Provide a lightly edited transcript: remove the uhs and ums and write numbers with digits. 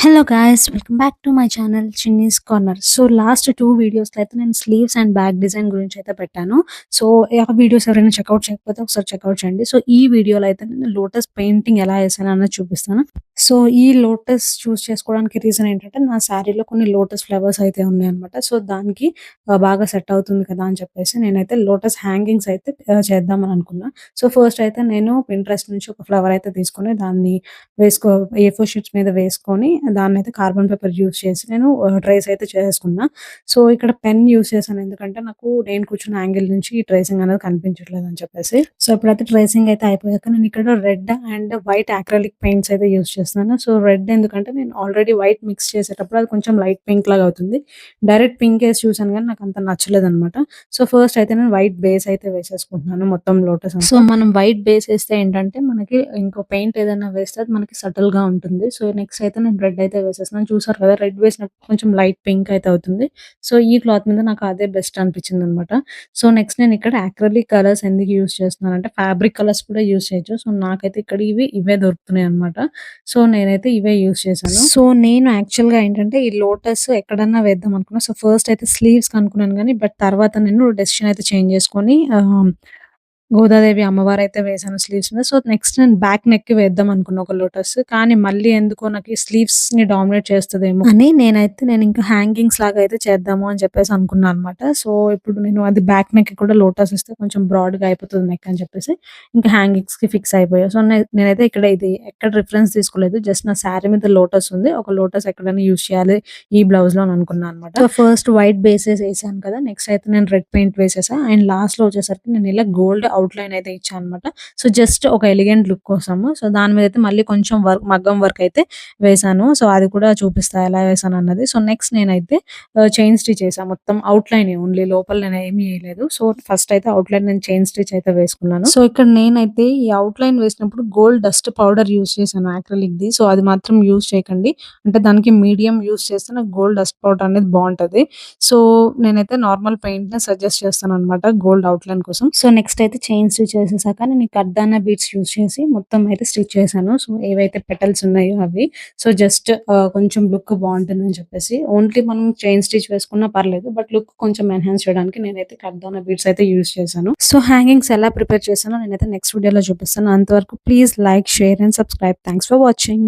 Hello guys! Welcome back to my channel Chinni's corner. So, last 2 వీడియోస్‌లో అయితే నేను sleeves and back design గురించి అయితే పెట్టాను. సో, ఆ వీడియోస్ ఎవరైనా చెకౌట్ చేయకపోతే ఒకసారి చెకౌట్ చేయండి. సో, ఈ వీడియోలో అయితే నేను లోటస్ పెయింటింగ్ ఎలా ఏసాను అన్నది చూపిస్తాను. సో, ఈ లోటస్ చూజ్ చేసుకోవడానికి రీజన్ ఏంటంటే, నా శారీలో కొన్ని లోటస్ ఫ్లవర్స్ అయితే ఉన్నాయన్నమాట. సో, దానికి బాగా సెట్ అవుతుంది కదా అని చెప్పేసి నేనైతే లోటస్ హ్యాంగింగ్స్ అయితే చేద్దామని అనుకున్నా. సో, ఫస్ట్ అయితే నేను పింట్రెస్ట్ నుంచి ఒక ఫ్లవర్ అయితే తీసుకొని దాన్ని వేసుకో ఏ4 షీట్స్ మీద వేసుకొని దాన్నయితే కార్బన్ పేపర్ యూజ్ చేసి నేను ట్రేస్ అయితే చేసేసుకున్నా. సో, ఇక్కడ పెన్ యూజ్ చేశాను. ఎందుకంటే నాకు నేను కూర్చున్న యాంగిల్ నుంచి ఈ ట్రేసింగ్ అనేది కనిపించట్లేదని చెప్పేసి. సో, ఇప్పుడైతే ట్రేసింగ్ అయితే అయిపోయాక నేను ఇక్కడ red and white acrylic paints అయితే యూజ్ చేస్తున్నాను. సో, రెడ్ ఎందుకంటే నేను ఆల్రెడీ వైట్ మిక్స్ చేసేటప్పుడు అది కొంచెం లైట్ పింక్ లాగా అవుతుంది. డైరెక్ట్ పింక్ ఏసి చూసాను గానీ నాకంత నచ్చలేదనమాట. సో, ఫస్ట్ అయితే నేను వైట్ బేస్ అయితే వేసేసుకుంటున్నాను మొత్తం లోటస్ అంతా. సో, మనం వైట్ బేస్ ఏస్తే ఏంటంటే మనకి ఇంకో పెయింట్ ఏదైనా వేస్తే అది మనకి సటిల్‌గా ఉంటుంది. సో, నెక్స్ట్ అయితే నేను రెడ్ అయితే వేసేస్తున్నాను. చూసారు కదా! రెడ్ వేసినప్పుడు కొంచెం లైట్ పింక్ అయితే అవుతుంది. సో, ఈ క్లాత్ మీద నాకు అదే బెస్ట్ అనిపించిందనమాట. సో, నెక్స్ట్ నేను ఇక్కడ అక్రిలిక్ కలర్స్ ఎందుకు యూజ్ చేస్తున్నానంటే ఫ్యాబ్రిక్ కలర్స్ కూడా యూజ్ చేయొచ్చు. సో, నాకైతే ఇక్కడ ఇవే దొరుకుతున్నాయన్నమాట. సో, నేనైతే ఇవే యూజ్ చేశాను. సో, నేను యాక్చువల్‌గా ఏంటంటే ఈ లోటస్ ఎక్కడన్నా వేద్దాం అనుకున్నా. సో, ఫస్ట్ అయితే స్లీవ్స్‌కి అనుకున్నాను గానీ బట్ తర్వాత నేను డెసిషన్ అయితే చేంజ్ చేసుకొని గోదాదేవి అమ్మవారైతే వేశాను స్లీవ్స్ మీద. సో, నెక్స్ట్ నేను బ్యాక్ నెక్‌కి వేద్దాం అనుకున్నా ఒక లోటస్. కానీ మళ్ళీ ఎందుకో నాకు ఈ స్లీవ్స్‌ని డామినేట్ చేస్తదేమో అని నేనింకా హ్యాంగింగ్స్ లాగా అయితే చేద్దాము అని చెప్పేసి అనుకున్నా అనమాట. సో, ఇప్పుడు నేను అది బ్యాక్ నెక్‌కి కూడా లోటస్ ఇస్తే కొంచెం బ్రాడ్‌గా అయిపోతది నెక్ అని చెప్పేసి ఇంకా హ్యాంగింగ్స్‌కి ఫిక్స్ అయిపోయా. సో, నేనైతే ఇక్కడ ఇది ఎక్కడ రిఫరెన్స్ తీసుకోలేదు. జస్ట్ నా శారీ మీద లోటస్ ఉంది. ఒక లోటస్ ఎక్కడైనా యూజ్ చేయాలి ఈ బ్లౌజ్‌లో అని అనుకున్నా అనమాట. సో, ఫస్ట్ వైట్ బేసెస్ ఏసాను కదా! నెక్స్ట్ అయితే నేను రెడ్ పెయింట్ వేసేసా. అండ్ లాస్ట్‌లో వచ్చేసరికి నేను ఇలా గోల్డ్ అవుట్‌లైన్ అయితే ఇచ్చాననమాట. సో, జస్ట్ ఒక ఎలిగెంట్ లుక్ కోసము. సో, దాని మీద అయితే మళ్ళీ కొంచెం మగ్గం వర్క్ అయితే వేశాను. సో, అది కూడా చూపిస్తా ఎలా వేశానన్నది. సో, నెక్స్ట్ నేనైతే చైన్ స్టిచ్ ఏసా. మొత్తం అవుట్‌లైనే ఓన్లీ లోపల నేనేమి ఏయలేదు. సో, ఫస్ట్ అయితే అవుట్‌లైన్ నేను చైన్ స్టిచ్ అయితే వేసుకున్నాను. సో, ఇక్కడ నేనైతే ఈ అవుట్‌లైన్ వేసినప్పుడు గోల్డ్ డస్ట్ పౌడర్ యూజ్ చేశాను అక్రిలిక్‌ది. సో, అది మాత్రం యూజ్ చేయకండి. అంటే దానికి మీడియం యూజ్ చేస్తే నాకు గోల్డ్ డస్ట్ పౌడర్ అనేది బావుంటది. సో, నేనైతే నార్మల్ పెయింట్‌నే సజెస్ట్ చేస్తాననమాట గోల్డ్ అవుట్‌లైన్ కోసం. సో, నెక్స్ట్ అయితే చైన్ స్టిచ్ చేసేసాక నేను ఈ కర్దానా బీడ్స్ యూజ్ చేసి మొత్తం అయితే స్టిచ్ చేశాను. సో, ఏవైతే పెటల్స్ ఉన్నాయో అవి. సో, జస్ట్ కొంచెం లుక్ బావుంటుందని చెప్పేసి ఓన్లీ మనం చైన్ స్టిచ్ వేసుకున్నా పర్లేదు. బట్ లుక్ కొంచెం ఎన్హాన్స్ చేయడానికి నేనైతే కర్దానా బీడ్స్ అయితే యూజ్ చేశాను. సో, హ్యాంగింగ్స్ ఎలా ప్రిపేర్ చేశానో నేనైతే నెక్స్ట్ వీడియోలో చూపిస్తాను. అంతవరకు please like, share and subscribe. Thanks for watching.